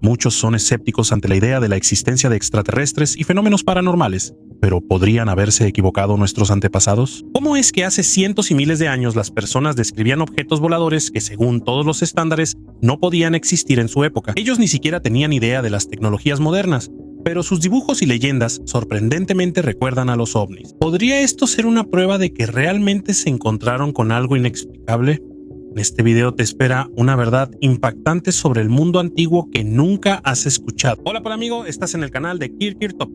Muchos son escépticos ante la idea de la existencia de extraterrestres y fenómenos paranormales, pero ¿podrían haberse equivocado nuestros antepasados? ¿Cómo es que hace cientos y miles de años las personas describían objetos voladores que, según todos los estándares, no podían existir en su época? Ellos ni siquiera tenían idea de las tecnologías modernas, pero sus dibujos y leyendas sorprendentemente recuerdan a los ovnis. ¿Podría esto ser una prueba de que realmente se encontraron con algo inexplicable? En este video te espera una verdad impactante sobre el mundo antiguo que nunca has escuchado. Hola por amigo, estás en el canal de Kirkirtop.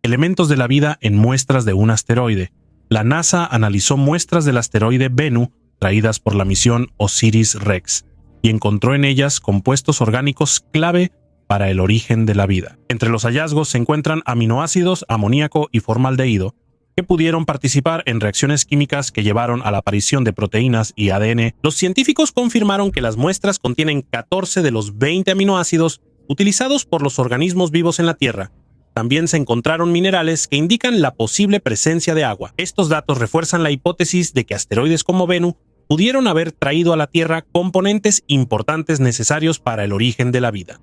Elementos de la vida en muestras de un asteroide. La NASA analizó muestras del asteroide Bennu traídas por la misión OSIRIS-REx y encontró en ellas compuestos orgánicos clave para el origen de la vida. Entre los hallazgos se encuentran aminoácidos, amoníaco y formaldehído, que pudieron participar en reacciones químicas que llevaron a la aparición de proteínas y ADN. Los científicos confirmaron que las muestras contienen 14 de los 20 aminoácidos utilizados por los organismos vivos en la Tierra. También se encontraron minerales que indican la posible presencia de agua. Estos datos refuerzan la hipótesis de que asteroides como Bennu pudieron haber traído a la Tierra componentes importantes necesarios para el origen de la vida.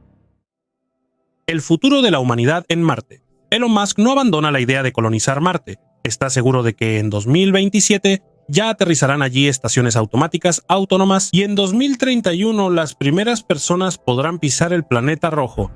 El futuro de la humanidad en Marte. Elon Musk no abandona la idea de colonizar Marte. Está seguro de que en 2027 ya aterrizarán allí estaciones automáticas autónomas y en 2031 las primeras personas podrán pisar el planeta rojo.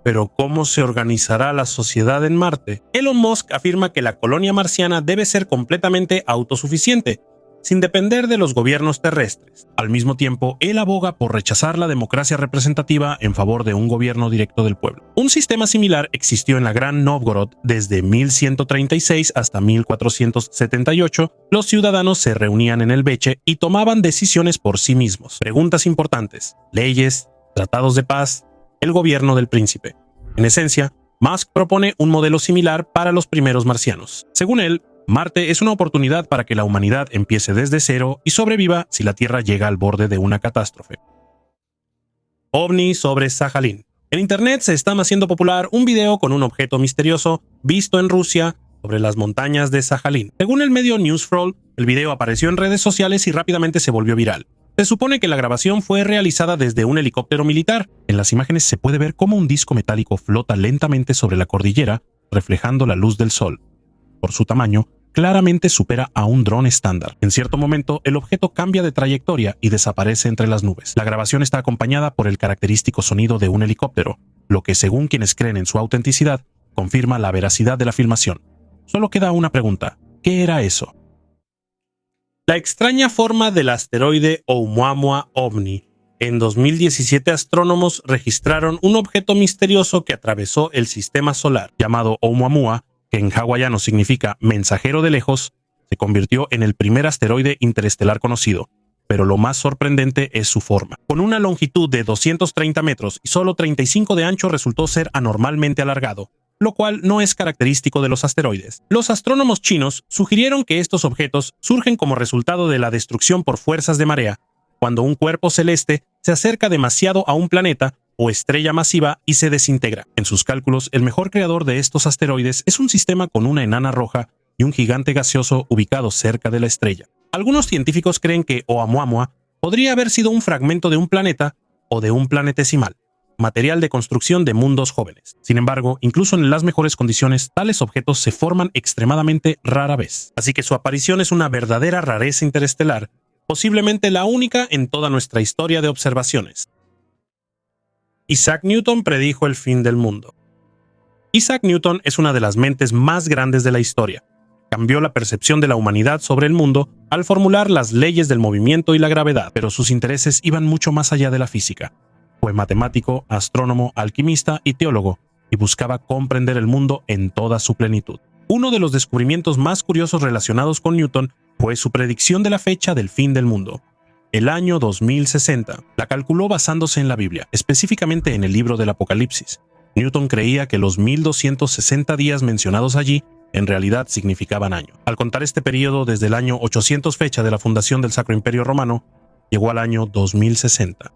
Pero ¿cómo se organizará la sociedad en Marte? Elon Musk afirma que la colonia marciana debe ser completamente autosuficiente, sin depender de los gobiernos terrestres. Al mismo tiempo, él aboga por rechazar la democracia representativa en favor de un gobierno directo del pueblo. Un sistema similar existió en la Gran Novgorod desde 1136 hasta 1478. Los ciudadanos se reunían en el Veche y tomaban decisiones por sí mismos. Preguntas importantes: leyes, tratados de paz, el gobierno del príncipe. En esencia, Musk propone un modelo similar para los primeros marcianos. Según él, Marte es una oportunidad para que la humanidad empiece desde cero y sobreviva si la Tierra llega al borde de una catástrofe. OVNI sobre Sajalín. En internet se está haciendo popular un video con un objeto misterioso visto en Rusia sobre las montañas de Sajalín. Según el medio Newsfroll, el video apareció en redes sociales y rápidamente se volvió viral. Se supone que la grabación fue realizada desde un helicóptero militar. En las imágenes se puede ver cómo un disco metálico flota lentamente sobre la cordillera, reflejando la luz del sol. Por su tamaño, claramente supera a un dron estándar. En cierto momento, el objeto cambia de trayectoria y desaparece entre las nubes. La grabación está acompañada por el característico sonido de un helicóptero, lo que, según quienes creen en su autenticidad, confirma la veracidad de la filmación. Solo queda una pregunta: ¿qué era eso? La extraña forma del asteroide Oumuamua OVNI. En 2017, astrónomos registraron un objeto misterioso que atravesó el sistema solar, llamado Oumuamua, que en hawaiano significa mensajero de lejos. Se convirtió en el primer asteroide interestelar conocido, pero lo más sorprendente es su forma. Con una longitud de 230 metros y solo 35 de ancho, resultó ser anormalmente alargado, lo cual no es característico de los asteroides. Los astrónomos chinos sugirieron que estos objetos surgen como resultado de la destrucción por fuerzas de marea, cuando un cuerpo celeste se acerca demasiado a un planeta o estrella masiva y se desintegra. En sus cálculos, el mejor creador de estos asteroides es un sistema con una enana roja y un gigante gaseoso ubicado cerca de la estrella. Algunos científicos creen que Oumuamua podría haber sido un fragmento de un planeta o de un planetesimal, material de construcción de mundos jóvenes. Sin embargo, incluso en las mejores condiciones, tales objetos se forman extremadamente rara vez. Así que su aparición es una verdadera rareza interestelar, posiblemente la única en toda nuestra historia de observaciones. Isaac Newton predijo el fin del mundo. Isaac Newton es una de las mentes más grandes de la historia. Cambió la percepción de la humanidad sobre el mundo al formular las leyes del movimiento y la gravedad, pero sus intereses iban mucho más allá de la física. Fue matemático, astrónomo, alquimista y teólogo, y buscaba comprender el mundo en toda su plenitud. Uno de los descubrimientos más curiosos relacionados con Newton fue su predicción de la fecha del fin del mundo. El año 2060. La calculó basándose en la Biblia, específicamente en el libro del Apocalipsis. Newton creía que los 1260 días mencionados allí en realidad significaban años. Al contar este periodo desde el año 800, fecha de la fundación del Sacro Imperio Romano, llegó al año 2060.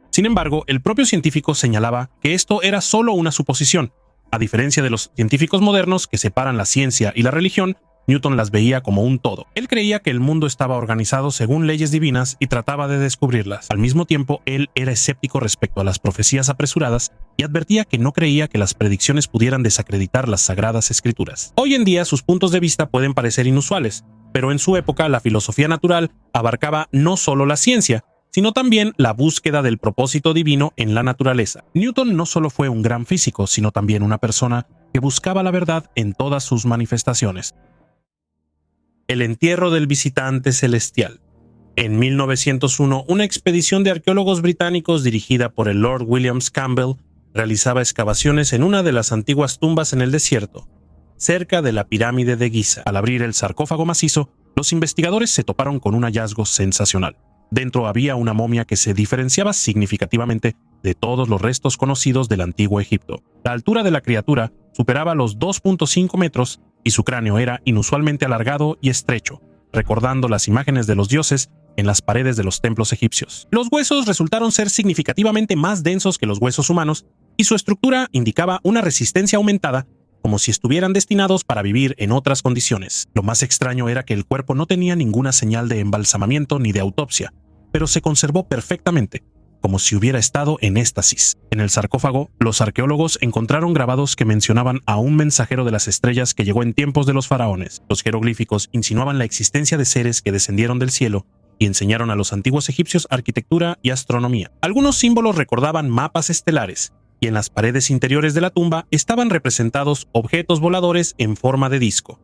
Sin embargo, el propio científico señalaba que esto era solo una suposición. A diferencia de los científicos modernos que separan la ciencia y la religión, Newton las veía como un todo. Él creía que el mundo estaba organizado según leyes divinas y trataba de descubrirlas. Al mismo tiempo, él era escéptico respecto a las profecías apresuradas y advertía que no creía que las predicciones pudieran desacreditar las sagradas escrituras. Hoy en día, sus puntos de vista pueden parecer inusuales, pero en su época la filosofía natural abarcaba no solo la ciencia, sino también la búsqueda del propósito divino en la naturaleza. Newton no solo fue un gran físico, sino también una persona que buscaba la verdad en todas sus manifestaciones. El entierro del visitante celestial. En 1901, una expedición de arqueólogos británicos dirigida por el Lord William Campbell realizaba excavaciones en una de las antiguas tumbas en el desierto, cerca de la pirámide de Giza. Al abrir el sarcófago macizo, los investigadores se toparon con un hallazgo sensacional. Dentro había una momia que se diferenciaba significativamente de todos los restos conocidos del antiguo Egipto. La altura de la criatura superaba los 2.5 metros y su cráneo era inusualmente alargado y estrecho, recordando las imágenes de los dioses en las paredes de los templos egipcios. Los huesos resultaron ser significativamente más densos que los huesos humanos y su estructura indicaba una resistencia aumentada, como si estuvieran destinados para vivir en otras condiciones. Lo más extraño era que el cuerpo no tenía ninguna señal de embalsamamiento ni de autopsia, pero se conservó perfectamente, como si hubiera estado en éxtasis. En el sarcófago, los arqueólogos encontraron grabados que mencionaban a un mensajero de las estrellas que llegó en tiempos de los faraones. Los jeroglíficos insinuaban la existencia de seres que descendieron del cielo y enseñaron a los antiguos egipcios arquitectura y astronomía. Algunos símbolos recordaban mapas estelares, y en las paredes interiores de la tumba estaban representados objetos voladores en forma de disco.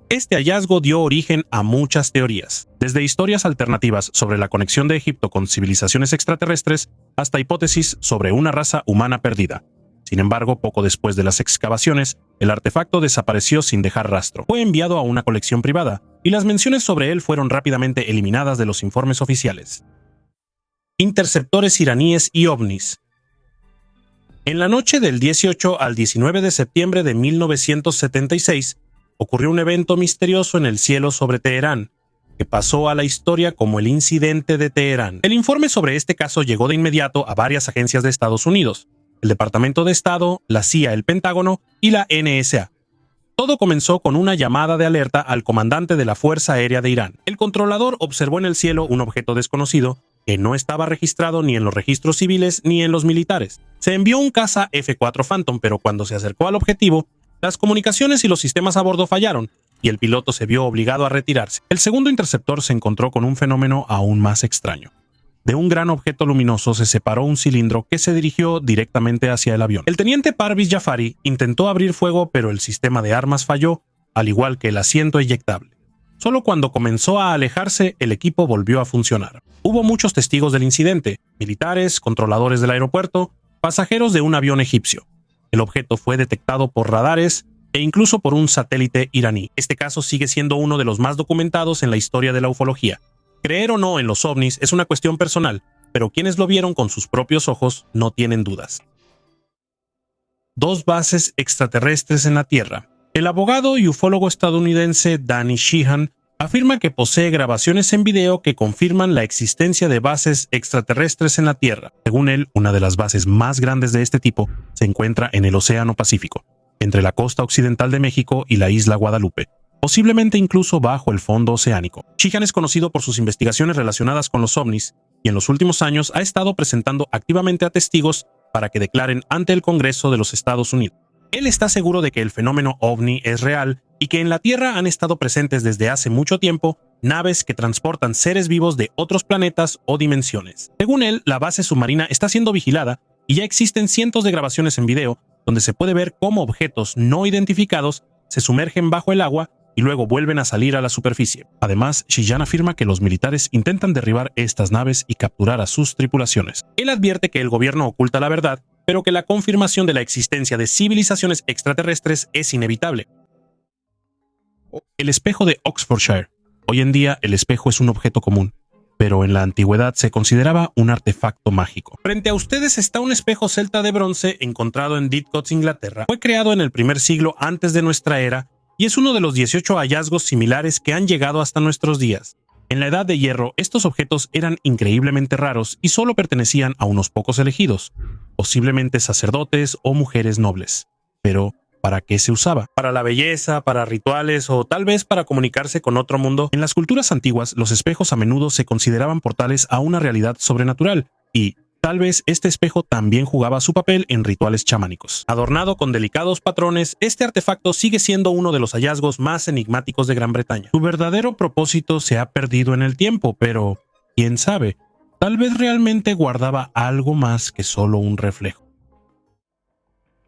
Este hallazgo dio origen a muchas teorías, desde historias alternativas sobre la conexión de Egipto con civilizaciones extraterrestres hasta hipótesis sobre una raza humana perdida. Sin embargo, poco después de las excavaciones, el artefacto desapareció sin dejar rastro. Fue enviado a una colección privada, y las menciones sobre él fueron rápidamente eliminadas de los informes oficiales. Interceptores iraníes y ovnis. En la noche del 18 al 19 de septiembre de 1976, ocurrió un evento misterioso en el cielo sobre Teherán, que pasó a la historia como el incidente de Teherán. El informe sobre este caso llegó de inmediato a varias agencias de Estados Unidos, el Departamento de Estado, la CIA, el Pentágono y la NSA. Todo comenzó con una llamada de alerta al comandante de la Fuerza Aérea de Irán. El controlador observó en el cielo un objeto desconocido que no estaba registrado ni en los registros civiles ni en los militares. Se envió un caza F-4 Phantom, pero cuando se acercó al objetivo, las comunicaciones y los sistemas a bordo fallaron, y el piloto se vio obligado a retirarse. El segundo interceptor se encontró con un fenómeno aún más extraño. De un gran objeto luminoso se separó un cilindro que se dirigió directamente hacia el avión. El teniente Parviz Jafari intentó abrir fuego, pero el sistema de armas falló, al igual que el asiento eyectable. Solo cuando comenzó a alejarse, el equipo volvió a funcionar. Hubo muchos testigos del incidente: militares, controladores del aeropuerto, pasajeros de un avión egipcio. El objeto fue detectado por radares e incluso por un satélite iraní. Este caso sigue siendo uno de los más documentados en la historia de la ufología. Creer o no en los ovnis es una cuestión personal, pero quienes lo vieron con sus propios ojos no tienen dudas. 2 bases extraterrestres en la Tierra. El abogado y ufólogo estadounidense Danny Sheehan afirma que posee grabaciones en video que confirman la existencia de bases extraterrestres en la Tierra. Según él, una de las bases más grandes de este tipo se encuentra en el Océano Pacífico, entre la costa occidental de México y la isla Guadalupe, posiblemente incluso bajo el fondo oceánico. Sheehan es conocido por sus investigaciones relacionadas con los ovnis y en los últimos años ha estado presentando activamente a testigos para que declaren ante el Congreso de los Estados Unidos. Él está seguro de que el fenómeno ovni es real y que en la Tierra han estado presentes desde hace mucho tiempo naves que transportan seres vivos de otros planetas o dimensiones. Según él, la base submarina está siendo vigilada y ya existen cientos de grabaciones en video donde se puede ver cómo objetos no identificados se sumergen bajo el agua y luego vuelven a salir a la superficie. Además, Sheehan afirma que los militares intentan derribar estas naves y capturar a sus tripulaciones. Él advierte que el gobierno oculta la verdad, pero que la confirmación de la existencia de civilizaciones extraterrestres es inevitable. El espejo de Oxfordshire. Hoy en día el espejo es un objeto común, pero en la antigüedad se consideraba un artefacto mágico. Frente a ustedes está un espejo celta de bronce encontrado en Didcot, Inglaterra. Fue creado en el primer siglo antes de nuestra era y es uno de los 18 hallazgos similares que han llegado hasta nuestros días. En la Edad de Hierro, estos objetos eran increíblemente raros y solo pertenecían a unos pocos elegidos, posiblemente sacerdotes o mujeres nobles. Pero, ¿Para qué se usaba? ¿Para la belleza, para rituales o tal vez para comunicarse con otro mundo? En las culturas antiguas, los espejos a menudo se consideraban portales a una realidad sobrenatural y tal vez este espejo también jugaba su papel en rituales chamánicos. Adornado con delicados patrones, este artefacto sigue siendo uno de los hallazgos más enigmáticos de Gran Bretaña. Su verdadero propósito se ha perdido en el tiempo, pero quién sabe, tal vez realmente guardaba algo más que solo un reflejo.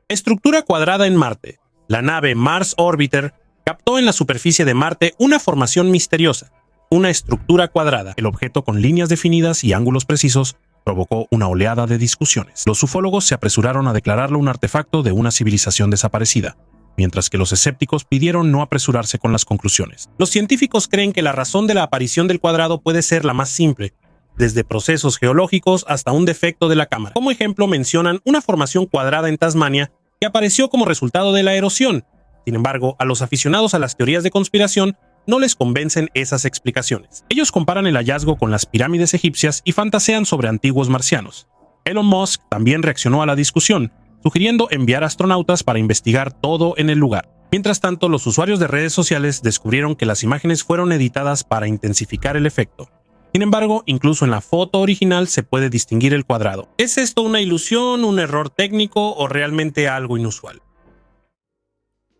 Estructura cuadrada en Marte. La nave Mars Orbiter captó en la superficie de Marte una formación misteriosa, una estructura cuadrada. El objeto, con líneas definidas y ángulos precisos, provocó una oleada de discusiones. Los ufólogos se apresuraron a declararlo un artefacto de una civilización desaparecida, mientras que los escépticos pidieron no apresurarse con las conclusiones. Los científicos creen que la razón de la aparición del cuadrado puede ser la más simple, desde procesos geológicos hasta un defecto de la cámara. Como ejemplo, mencionan una formación cuadrada en Tasmania que apareció como resultado de la erosión. Sin embargo, a los aficionados a las teorías de conspiración no les convencen esas explicaciones. Ellos comparan el hallazgo con las pirámides egipcias y fantasean sobre antiguos marcianos. Elon Musk también reaccionó a la discusión, sugiriendo enviar astronautas para investigar todo en el lugar. Mientras tanto, los usuarios de redes sociales descubrieron que las imágenes fueron editadas para intensificar el efecto. Sin embargo, incluso en la foto original se puede distinguir el cuadrado. ¿Es esto una ilusión, un error técnico o realmente algo inusual?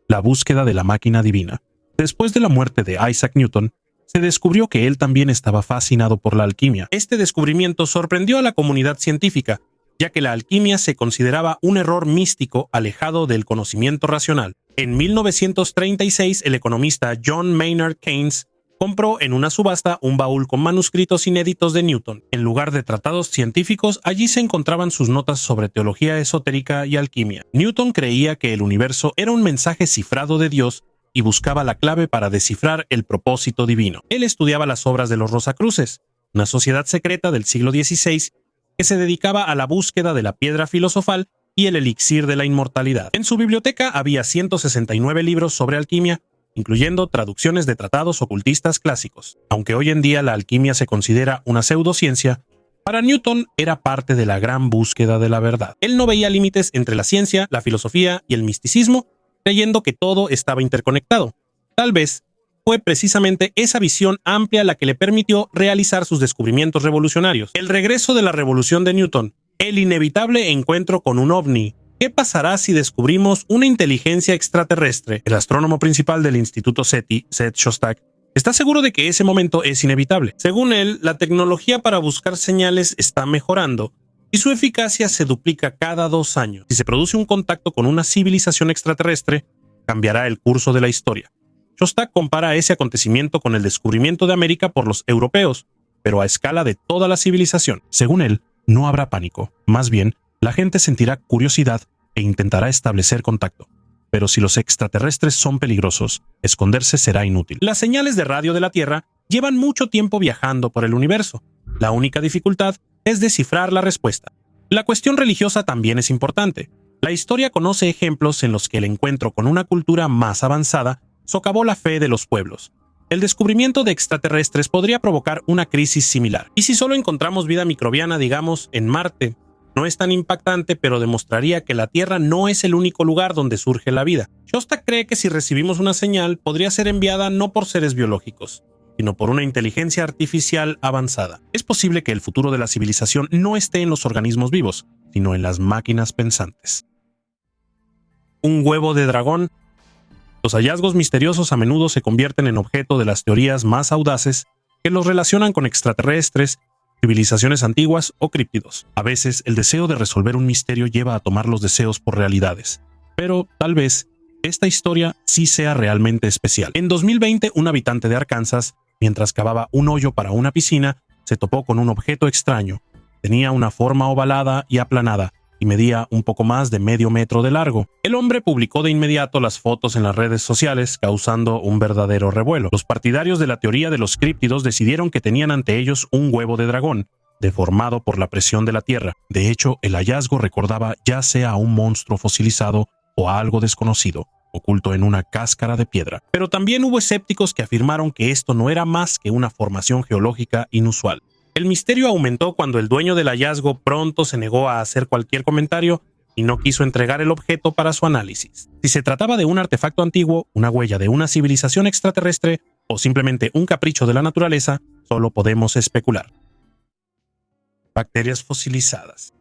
La búsqueda de la máquina divina. Después de la muerte de Isaac Newton, se descubrió que él también estaba fascinado por la alquimia. Este descubrimiento sorprendió a la comunidad científica, ya que la alquimia se consideraba un error místico alejado del conocimiento racional. En 1936, el economista John Maynard Keynes compró en una subasta un baúl con manuscritos inéditos de Newton. En lugar de tratados científicos, allí se encontraban sus notas sobre teología esotérica y alquimia. Newton creía que el universo era un mensaje cifrado de Dios y buscaba la clave para descifrar el propósito divino. Él estudiaba las obras de los Rosacruces, una sociedad secreta del siglo XVI que se dedicaba a la búsqueda de la piedra filosofal y el elixir de la inmortalidad. En su biblioteca había 169 libros sobre alquimia, incluyendo traducciones de tratados ocultistas clásicos. Aunque hoy en día la alquimia se considera una pseudociencia, para Newton era parte de la gran búsqueda de la verdad. Él no veía límites entre la ciencia, la filosofía y el misticismo, creyendo que todo estaba interconectado. Tal vez fue precisamente esa visión amplia la que le permitió realizar sus descubrimientos revolucionarios. El regreso de la revolución de Newton, el inevitable encuentro con un ovni. ¿Qué pasará si descubrimos una inteligencia extraterrestre? El astrónomo principal del Instituto SETI, Seth Shostak, está seguro de que ese momento es inevitable. Según él, la tecnología para buscar señales está mejorando y su eficacia se duplica cada 2 años. Si se produce un contacto con una civilización extraterrestre, cambiará el curso de la historia. Shostak compara ese acontecimiento con el descubrimiento de América por los europeos, pero a escala de toda la civilización. Según él, no habrá pánico. Más bien, la gente sentirá curiosidad e intentará establecer contacto. Pero si los extraterrestres son peligrosos, esconderse será inútil. Las señales de radio de la Tierra llevan mucho tiempo viajando por el universo. La única dificultad es descifrar la respuesta. La cuestión religiosa también es importante. La historia conoce ejemplos en los que el encuentro con una cultura más avanzada socavó la fe de los pueblos. El descubrimiento de extraterrestres podría provocar una crisis similar. Y si solo encontramos vida microbiana, digamos, en Marte, no es tan impactante, pero demostraría que la Tierra no es el único lugar donde surge la vida. Shostak cree que si recibimos una señal, podría ser enviada no por seres biológicos, sino por una inteligencia artificial avanzada. Es posible que el futuro de la civilización no esté en los organismos vivos, sino en las máquinas pensantes. Un huevo de dragón. Los hallazgos misteriosos a menudo se convierten en objeto de las teorías más audaces que los relacionan con extraterrestres, civilizaciones antiguas o críptidos. A veces, el deseo de resolver un misterio lleva a tomar los deseos por realidades. Pero, tal vez, esta historia sí sea realmente especial. En 2020, un habitante de Arkansas, mientras cavaba un hoyo para una piscina, se topó con un objeto extraño. Tenía una forma ovalada y aplanada, y medía un poco más de medio metro de largo. El hombre publicó de inmediato las fotos en las redes sociales, causando un verdadero revuelo. Los partidarios de la teoría de los críptidos decidieron que tenían ante ellos un huevo de dragón, deformado por la presión de la Tierra. De hecho, el hallazgo recordaba ya sea a un monstruo fosilizado o a algo desconocido, oculto en una cáscara de piedra. Pero también hubo escépticos que afirmaron que esto no era más que una formación geológica inusual. El misterio aumentó cuando el dueño del hallazgo pronto se negó a hacer cualquier comentario y no quiso entregar el objeto para su análisis. Si se trataba de un artefacto antiguo, una huella de una civilización extraterrestre o simplemente un capricho de la naturaleza, solo podemos especular. Bacterias fosilizadas.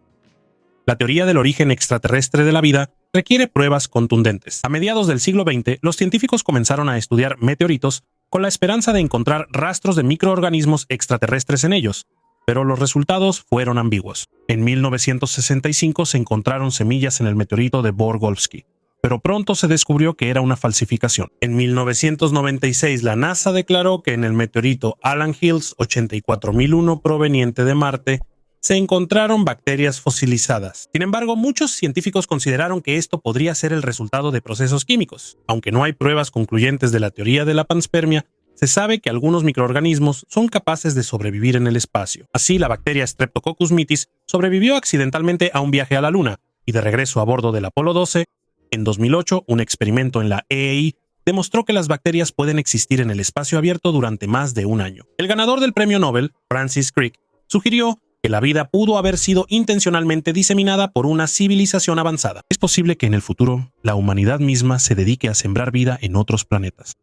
La teoría del origen extraterrestre de la vida requiere pruebas contundentes. A mediados del siglo XX, los científicos comenzaron a estudiar meteoritos con la esperanza de encontrar rastros de microorganismos extraterrestres en ellos, pero los resultados fueron ambiguos. En 1965 se encontraron semillas en el meteorito de Bogolsky, pero pronto se descubrió que era una falsificación. En 1996 la NASA declaró que en el meteorito Allen Hills 84001 proveniente de Marte se encontraron bacterias fosilizadas. Sin embargo, muchos científicos consideraron que esto podría ser el resultado de procesos químicos. Aunque no hay pruebas concluyentes de la teoría de la panspermia, se sabe que algunos microorganismos son capaces de sobrevivir en el espacio. Así, la bacteria Streptococcus mitis sobrevivió accidentalmente a un viaje a la Luna, y de regreso a bordo del Apolo 12, en 2008, un experimento en la EEI demostró que las bacterias pueden existir en el espacio abierto durante más de un año. El ganador del premio Nobel, Francis Crick, sugirió que la vida pudo haber sido intencionalmente diseminada por una civilización avanzada. Es posible que en el futuro la humanidad misma se dedique a sembrar vida en otros planetas.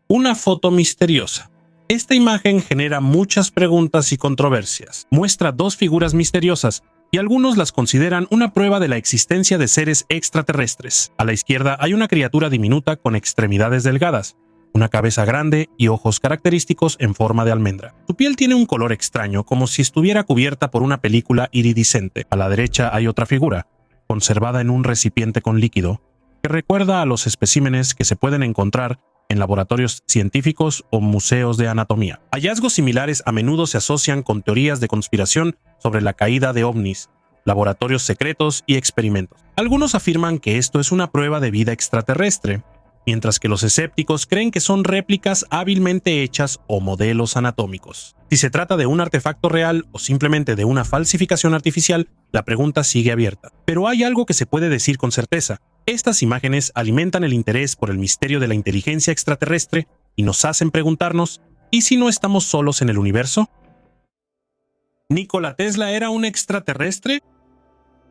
Una foto misteriosa. Esta imagen genera muchas preguntas y controversias. Muestra dos figuras misteriosas, y algunos las consideran una prueba de la existencia de seres extraterrestres. A la izquierda hay una criatura diminuta con extremidades delgadas, una cabeza grande y ojos característicos en forma de almendra. Su piel tiene un color extraño, como si estuviera cubierta por una película iridiscente. A la derecha hay otra figura, conservada en un recipiente con líquido, que recuerda a los especímenes que se pueden encontrar en laboratorios científicos o museos de anatomía. Hallazgos similares a menudo se asocian con teorías de conspiración sobre la caída de ovnis, laboratorios secretos y experimentos. Algunos afirman que esto es una prueba de vida extraterrestre, mientras que los escépticos creen que son réplicas hábilmente hechas o modelos anatómicos. Si se trata de un artefacto real o simplemente de una falsificación artificial, la pregunta sigue abierta. Pero hay algo que se puede decir con certeza. Estas imágenes alimentan el interés por el misterio de la inteligencia extraterrestre y nos hacen preguntarnos, ¿y si no estamos solos en el universo? ¿Nikola Tesla era un extraterrestre?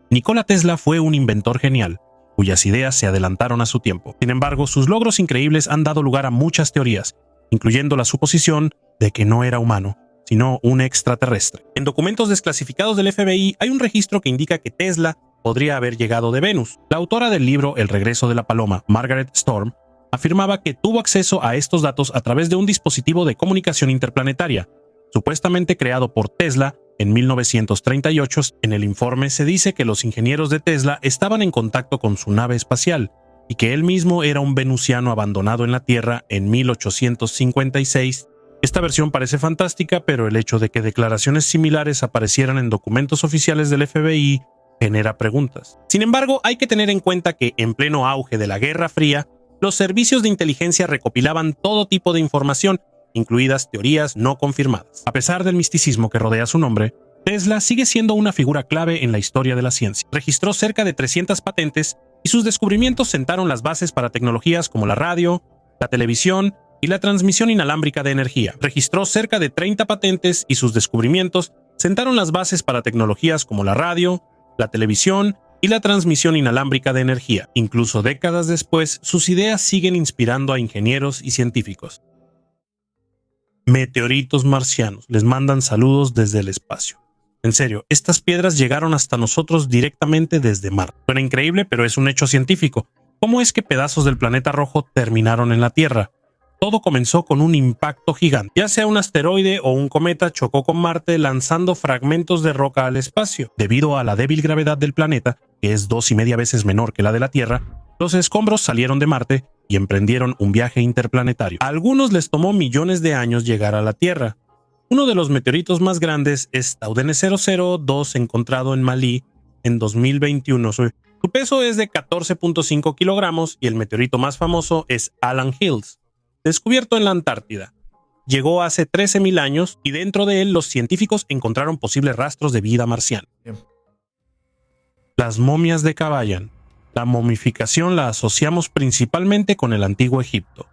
Nikola Tesla fue un inventor genial, cuyas ideas se adelantaron a su tiempo. Sin embargo, sus logros increíbles han dado lugar a muchas teorías, incluyendo la suposición de que no era humano, sino un extraterrestre. En documentos desclasificados del FBI hay un registro que indica que Tesla podría haber llegado de Venus. La autora del libro El regreso de la paloma, Margaret Storm, afirmaba que tuvo acceso a estos datos a través de un dispositivo de comunicación interplanetaria, supuestamente creado por Tesla en 1938. En el informe se dice que los ingenieros de Tesla estaban en contacto con su nave espacial y que él mismo era un venusiano abandonado en la Tierra en 1856. Esta versión parece fantástica, pero el hecho de que declaraciones similares aparecieran en documentos oficiales del FBI genera preguntas. Sin embargo, hay que tener en cuenta que, en pleno auge de la Guerra Fría, los servicios de inteligencia recopilaban todo tipo de información, incluidas teorías no confirmadas. A pesar del misticismo que rodea su nombre, Tesla sigue siendo una figura clave en la historia de la ciencia. Registró cerca de 300 patentes y sus descubrimientos sentaron las bases para tecnologías como la radio, la televisión y la transmisión inalámbrica de energía. Registró cerca de 30 patentes y sus descubrimientos sentaron las bases para tecnologías como la radio, la televisión y la transmisión inalámbrica de energía. Incluso décadas después, sus ideas siguen inspirando a ingenieros y científicos. Meteoritos marcianos les mandan saludos desde el espacio. En serio, estas piedras llegaron hasta nosotros directamente desde Marte. Suena increíble, pero es un hecho científico. ¿Cómo es que pedazos del planeta rojo terminaron en la Tierra? Todo comenzó con un impacto gigante. Ya sea un asteroide o un cometa chocó con Marte lanzando fragmentos de roca al espacio. Debido a la débil gravedad del planeta, que es 2,5 veces menor que la de la Tierra, los escombros salieron de Marte y emprendieron un viaje interplanetario. A algunos les tomó millones de años llegar a la Tierra. Uno de los meteoritos más grandes es Taudene 002, encontrado en Malí en 2021. Su peso es de 14.5 kilogramos y el meteorito más famoso es Allen Hills, descubierto en la Antártida. Llegó hace 13.000 años y dentro de él los científicos encontraron posibles rastros de vida marciana. Las momias de Caballan. La momificación la asociamos principalmente con el antiguo Egipto,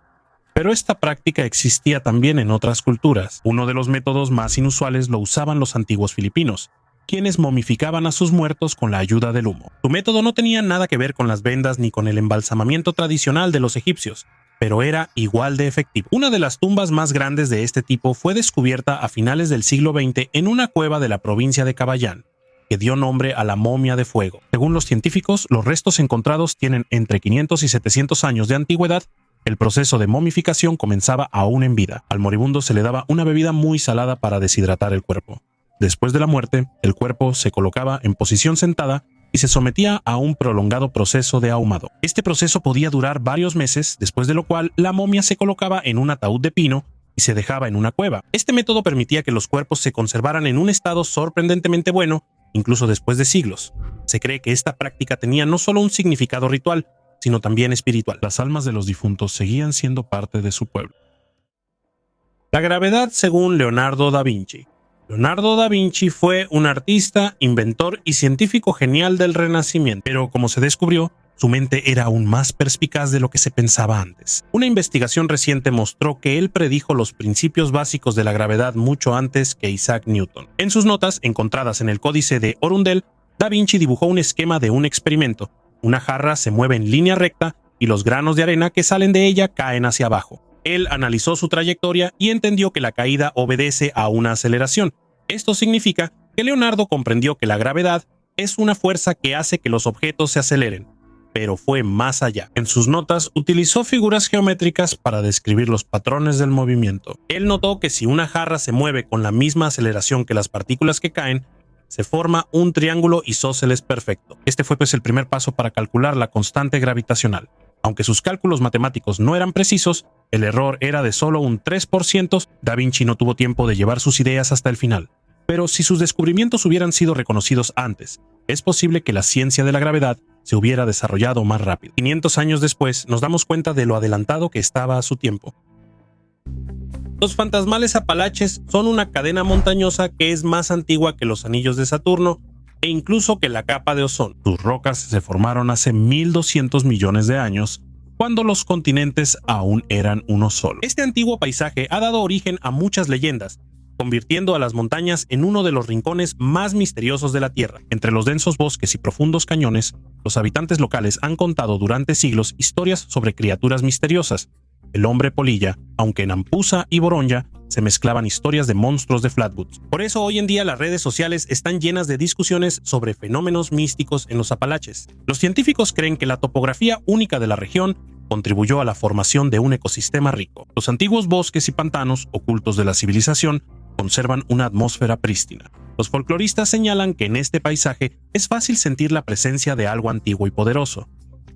pero esta práctica existía también en otras culturas. Uno de los métodos más inusuales lo usaban los antiguos filipinos. quienes momificaban a sus muertos con la ayuda del humo. Su método no tenía nada que ver con las vendas ni con el embalsamamiento tradicional de los egipcios, pero era igual de efectivo. Una de las tumbas más grandes de este tipo fue descubierta a finales del siglo XX en una cueva de la provincia de Cabayán, que dio nombre a la momia de fuego. Según los científicos, los restos encontrados tienen entre 500 y 700 años de antigüedad. El proceso de momificación comenzaba aún en vida. Al moribundo se le daba una bebida muy salada para deshidratar el cuerpo. Después de la muerte, el cuerpo se colocaba en posición sentada y se sometía a un prolongado proceso de ahumado. Este proceso podía durar varios meses, después de lo cual la momia se colocaba en un ataúd de pino y se dejaba en una cueva. Este método permitía que los cuerpos se conservaran en un estado sorprendentemente bueno, incluso después de siglos. Se cree que esta práctica tenía no solo un significado ritual, sino también espiritual. Las almas de los difuntos seguían siendo parte de su pueblo. La gravedad según Leonardo da Vinci. Leonardo da Vinci fue un artista, inventor y científico genial del Renacimiento, pero como se descubrió, su mente era aún más perspicaz de lo que se pensaba antes. Una investigación reciente mostró que él predijo los principios básicos de la gravedad mucho antes que Isaac Newton. En sus notas, encontradas en el Códice de Orundel, Da Vinci dibujó un esquema de un experimento. Una jarra se mueve en línea recta y los granos de arena que salen de ella caen hacia abajo. Él analizó su trayectoria y entendió que la caída obedece a una aceleración. Esto significa que Leonardo comprendió que la gravedad es una fuerza que hace que los objetos se aceleren, pero fue más allá. En sus notas utilizó figuras geométricas para describir los patrones del movimiento. Él notó que si una jarra se mueve con la misma aceleración que las partículas que caen, se forma un triángulo isósceles perfecto. Este fue pues el primer paso para calcular la constante gravitacional. Aunque sus cálculos matemáticos no eran precisos, el error era de solo un 3%, Da Vinci no tuvo tiempo de llevar sus ideas hasta el final. Pero si sus descubrimientos hubieran sido reconocidos antes, es posible que la ciencia de la gravedad se hubiera desarrollado más rápido. 500 años después, nos damos cuenta de lo adelantado que estaba a su tiempo. Los fantasmales Apalaches son una cadena montañosa que es más antigua que los anillos de Saturno e incluso que la capa de ozono. Sus rocas se formaron hace 1200 millones de años, cuando los continentes aún eran uno solo. Este antiguo paisaje ha dado origen a muchas leyendas, convirtiendo a las montañas en uno de los rincones más misteriosos de la Tierra. Entre los densos bosques y profundos cañones, los habitantes locales han contado durante siglos historias sobre criaturas misteriosas. El hombre polilla, aunque en Ampusa y Boronya se mezclaban historias de monstruos de Flatwoods. Por eso hoy en día las redes sociales están llenas de discusiones sobre fenómenos místicos en los Apalaches. Los científicos creen que la topografía única de la región contribuyó a la formación de un ecosistema rico. Los antiguos bosques y pantanos, ocultos de la civilización, conservan una atmósfera prístina. Los folcloristas señalan que en este paisaje es fácil sentir la presencia de algo antiguo y poderoso.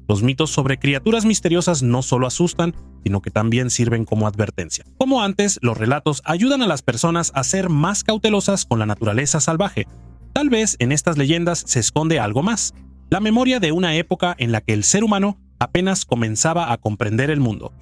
Los mitos sobre criaturas misteriosas no solo asustan, sino que también sirven como advertencia. Como antes, los relatos ayudan a las personas a ser más cautelosas con la naturaleza salvaje. Tal vez en estas leyendas se esconde algo más: la memoria de una época en la que el ser humano apenas comenzaba a comprender el mundo.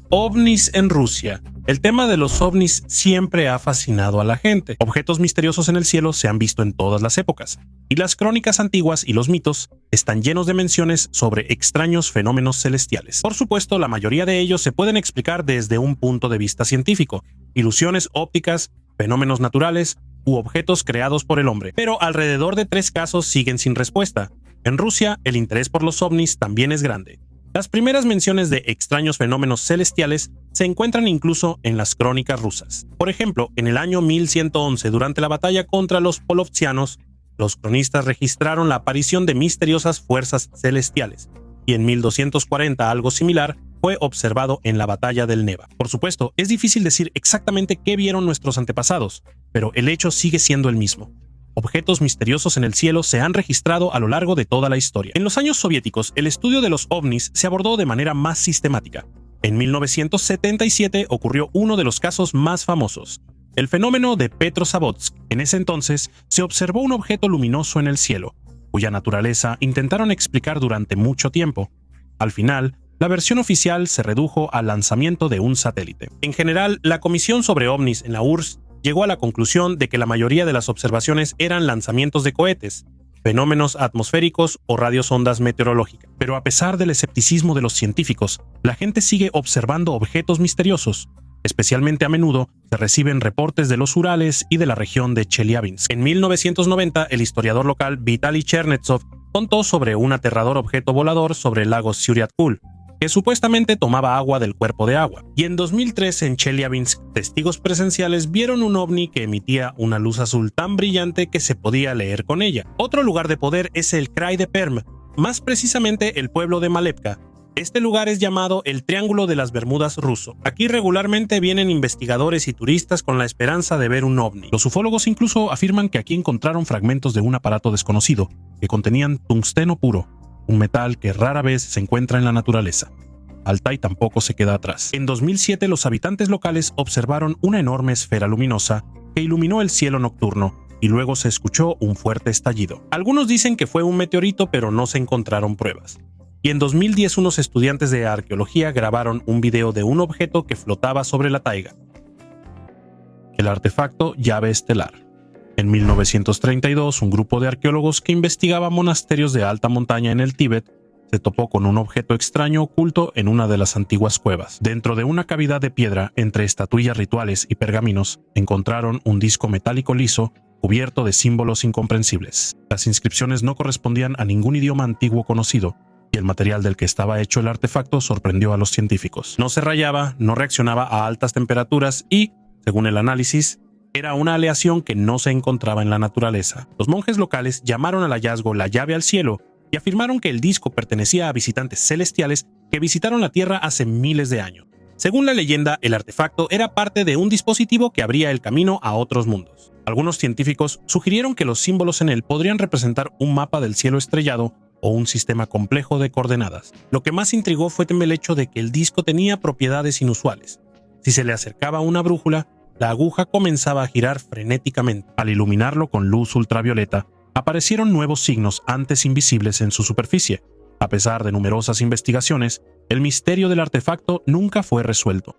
OVNIs en Rusia. El tema de los ovnis siempre ha fascinado a la gente. Objetos misteriosos en el cielo se han visto en todas las épocas, y las crónicas antiguas y los mitos están llenos de menciones sobre extraños fenómenos celestiales. Por supuesto, la mayoría de ellos se pueden explicar desde un punto de vista científico: ilusiones ópticas, fenómenos naturales u objetos creados por el hombre. Pero alrededor de 3 casos siguen sin respuesta. En Rusia, el interés por los ovnis también es grande. Las primeras menciones de extraños fenómenos celestiales se encuentran incluso en las crónicas rusas. Por ejemplo, en el año 1111, durante la batalla contra los polovtsianos, los cronistas registraron la aparición de misteriosas fuerzas celestiales, y en 1240 algo similar fue observado en la batalla del Neva. Por supuesto, es difícil decir exactamente qué vieron nuestros antepasados, pero el hecho sigue siendo el mismo. Objetos misteriosos en el cielo se han registrado a lo largo de toda la historia. En los años soviéticos, el estudio de los ovnis se abordó de manera más sistemática. En 1977 ocurrió uno de los casos más famosos: el fenómeno de Petrozavodsk. En ese entonces, se observó un objeto luminoso en el cielo, cuya naturaleza intentaron explicar durante mucho tiempo. Al final, la versión oficial se redujo al lanzamiento de un satélite. En general, la Comisión sobre OVNIs en la URSS llegó a la conclusión de que la mayoría de las observaciones eran lanzamientos de cohetes, fenómenos atmosféricos o radiosondas meteorológicas. Pero a pesar del escepticismo de los científicos, la gente sigue observando objetos misteriosos. Especialmente a menudo se reciben reportes de los Urales y de la región de Chelyabinsk. En 1990, el historiador local Vitaly Chernetsov contó sobre un aterrador objeto volador sobre el lago Syuriatkul, que supuestamente tomaba agua del cuerpo de agua. Y en 2003, en Chelyabinsk, testigos presenciales vieron un ovni que emitía una luz azul tan brillante que se podía leer con ella. Otro lugar de poder es el Krai de Perm, más precisamente el pueblo de Malepka. Este lugar es llamado el Triángulo de las Bermudas ruso. Aquí regularmente vienen investigadores y turistas con la esperanza de ver un ovni. Los ufólogos incluso afirman que aquí encontraron fragmentos de un aparato desconocido que contenían tungsteno puro, un metal que rara vez se encuentra en la naturaleza. Altai tampoco se queda atrás. En 2007, los habitantes locales observaron una enorme esfera luminosa que iluminó el cielo nocturno y luego se escuchó un fuerte estallido. Algunos dicen que fue un meteorito, pero no se encontraron pruebas. Y en 2010 unos estudiantes de arqueología grabaron un video de un objeto que flotaba sobre la taiga. El artefacto llave estelar. En 1932, un grupo de arqueólogos que investigaba monasterios de alta montaña en el Tíbet se topó con un objeto extraño oculto en una de las antiguas cuevas. Dentro de una cavidad de piedra, entre estatuillas rituales y pergaminos, encontraron un disco metálico liso cubierto de símbolos incomprensibles. Las inscripciones no correspondían a ningún idioma antiguo conocido, y el material del que estaba hecho el artefacto sorprendió a los científicos. No se rayaba, no reaccionaba a altas temperaturas y, según el análisis, era una aleación que no se encontraba en la naturaleza. Los monjes locales llamaron al hallazgo la llave al cielo y afirmaron que el disco pertenecía a visitantes celestiales que visitaron la Tierra hace miles de años. Según la leyenda, el artefacto era parte de un dispositivo que abría el camino a otros mundos. Algunos científicos sugirieron que los símbolos en él podrían representar un mapa del cielo estrellado o un sistema complejo de coordenadas. Lo que más intrigó fue el hecho de que el disco tenía propiedades inusuales. Si se le acercaba una brújula, la aguja comenzaba a girar frenéticamente. Al iluminarlo con luz ultravioleta, aparecieron nuevos signos antes invisibles en su superficie. A pesar de numerosas investigaciones, el misterio del artefacto nunca fue resuelto.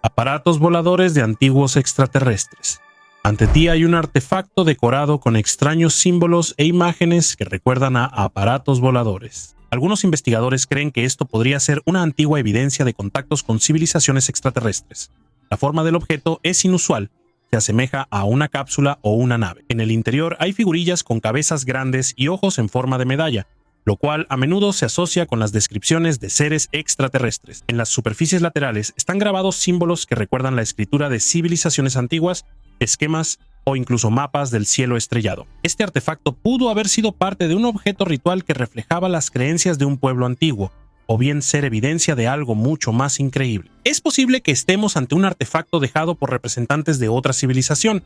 Aparatos voladores de antiguos extraterrestres. Ante ti hay un artefacto decorado con extraños símbolos e imágenes que recuerdan a aparatos voladores. Algunos investigadores creen que esto podría ser una antigua evidencia de contactos con civilizaciones extraterrestres. La forma del objeto es inusual, se asemeja a una cápsula o una nave. En el interior hay figurillas con cabezas grandes y ojos en forma de medalla, lo cual a menudo se asocia con las descripciones de seres extraterrestres. En las superficies laterales están grabados símbolos que recuerdan la escritura de civilizaciones antiguas, esquemas o incluso mapas del cielo estrellado. Este artefacto pudo haber sido parte de un objeto ritual que reflejaba las creencias de un pueblo antiguo, o bien ser evidencia de algo mucho más increíble. Es posible que estemos ante un artefacto dejado por representantes de otra civilización.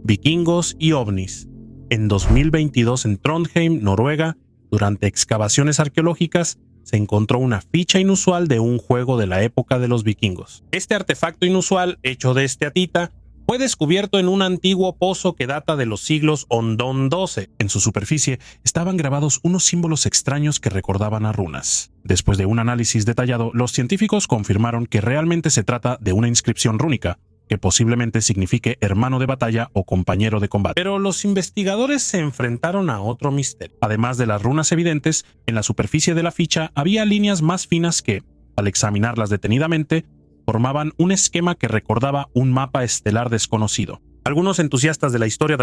Vikingos y ovnis. En 2022 en Trondheim, Noruega, durante excavaciones arqueológicas, se encontró una ficha inusual de un juego de la época de los vikingos. Este artefacto inusual, hecho de esteatita, fue descubierto en un antiguo pozo que data de los siglos Ondón XII. En su superficie estaban grabados unos símbolos extraños que recordaban a runas. Después de un análisis detallado, los científicos confirmaron que realmente se trata de una inscripción rúnica, que posiblemente signifique hermano de batalla o compañero de combate. Pero los investigadores se enfrentaron a otro misterio. Además de las runas evidentes, en la superficie de la ficha había líneas más finas que, al examinarlas detenidamente, formaban un esquema que recordaba un mapa estelar desconocido. Algunos entusiastas de la historia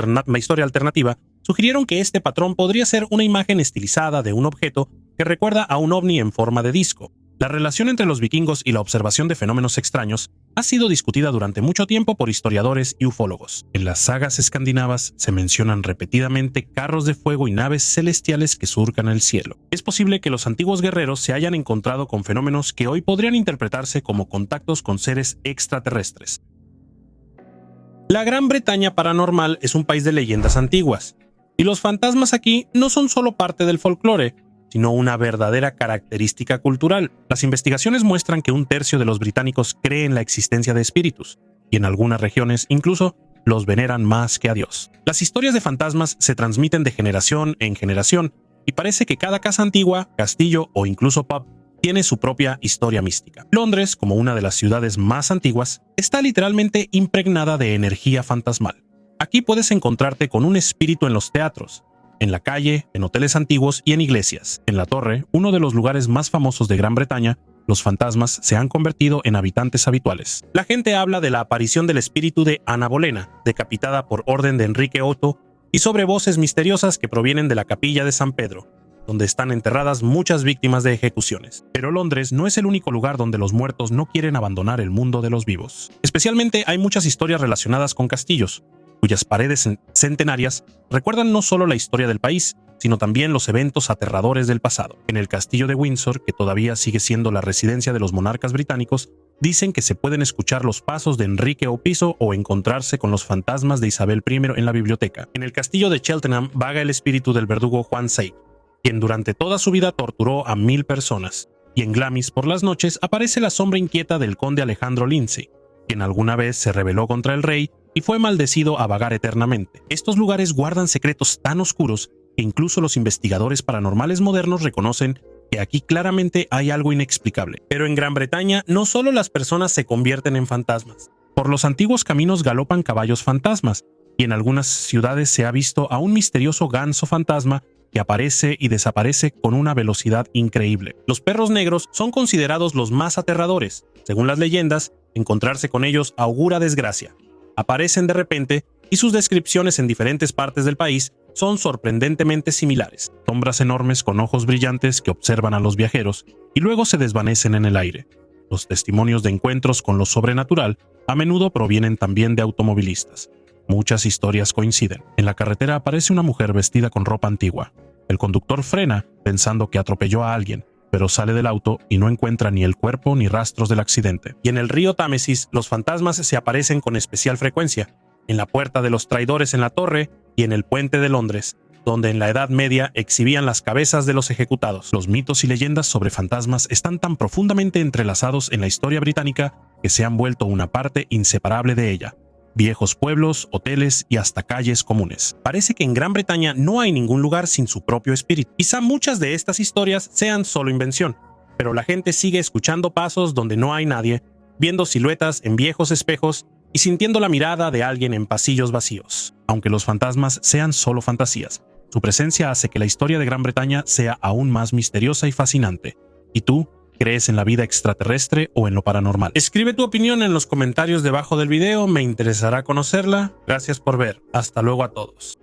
alternativa sugirieron que este patrón podría ser una imagen estilizada de un objeto que recuerda a un ovni en forma de disco. La relación entre los vikingos y la observación de fenómenos extraños ha sido discutida durante mucho tiempo por historiadores y ufólogos. En las sagas escandinavas se mencionan repetidamente carros de fuego y naves celestiales que surcan el cielo. Es posible que los antiguos guerreros se hayan encontrado con fenómenos que hoy podrían interpretarse como contactos con seres extraterrestres. La Gran Bretaña paranormal es un país de leyendas antiguas, y los fantasmas aquí no son solo parte del folclore, sino una verdadera característica cultural. Las investigaciones muestran que un tercio de los británicos cree en la existencia de espíritus, y en algunas regiones incluso los veneran más que a Dios. Las historias de fantasmas se transmiten de generación en generación, y parece que cada casa antigua, castillo o incluso pub tiene su propia historia mística. Londres, como una de las ciudades más antiguas, está literalmente impregnada de energía fantasmal. Aquí puedes encontrarte con un espíritu en los teatros, en la calle, en hoteles antiguos y en iglesias. En la Torre, uno de los lugares más famosos de Gran Bretaña, los fantasmas se han convertido en habitantes habituales. La gente habla de la aparición del espíritu de Ana Bolena, decapitada por orden de Enrique VIII, y sobre voces misteriosas que provienen de la capilla de San Pedro, donde están enterradas muchas víctimas de ejecuciones. Pero Londres no es el único lugar donde los muertos no quieren abandonar el mundo de los vivos. Especialmente hay muchas historias relacionadas con castillos, cuyas paredes centenarias recuerdan no solo la historia del país, sino también los eventos aterradores del pasado. En el castillo de Windsor, que todavía sigue siendo la residencia de los monarcas británicos, dicen que se pueden escuchar los pasos de Enrique VI o encontrarse con los fantasmas de Isabel I en la biblioteca. En el castillo de Cheltenham vaga el espíritu del verdugo Juan Sake, quien durante toda su vida torturó a 1000 personas. Y en Glamis, por las noches, aparece la sombra inquieta del conde Alejandro Lindsay, quien alguna vez se rebeló contra el rey y fue maldecido a vagar eternamente. Estos lugares guardan secretos tan oscuros que incluso los investigadores paranormales modernos reconocen que aquí claramente hay algo inexplicable. Pero en Gran Bretaña no solo las personas se convierten en fantasmas. Por los antiguos caminos galopan caballos fantasmas, y en algunas ciudades se ha visto a un misterioso ganso fantasma que aparece y desaparece con una velocidad increíble. Los perros negros son considerados los más aterradores. Según las leyendas, encontrarse con ellos augura desgracia. Aparecen de repente y sus descripciones en diferentes partes del país son sorprendentemente similares. Sombras enormes con ojos brillantes que observan a los viajeros y luego se desvanecen en el aire. Los testimonios de encuentros con lo sobrenatural a menudo provienen también de automovilistas. Muchas historias coinciden. En la carretera aparece una mujer vestida con ropa antigua. El conductor frena pensando que atropelló a alguien, pero sale del auto y no encuentra ni el cuerpo ni rastros del accidente. Y en el río Támesis, los fantasmas se aparecen con especial frecuencia, en la Puerta de los Traidores en la Torre y en el Puente de Londres, donde en la Edad Media exhibían las cabezas de los ejecutados. Los mitos y leyendas sobre fantasmas están tan profundamente entrelazados en la historia británica que se han vuelto una parte inseparable de ella. Viejos pueblos, hoteles y hasta calles comunes. Parece que en Gran Bretaña no hay ningún lugar sin su propio espíritu. Quizá muchas de estas historias sean solo invención, pero la gente sigue escuchando pasos donde no hay nadie, viendo siluetas en viejos espejos y sintiendo la mirada de alguien en pasillos vacíos. Aunque los fantasmas sean solo fantasías, su presencia hace que la historia de Gran Bretaña sea aún más misteriosa y fascinante. ¿Y tú? ¿Crees en la vida extraterrestre o en lo paranormal? Escribe tu opinión en los comentarios debajo del video, me interesará conocerla. Gracias por ver. Hasta luego a todos.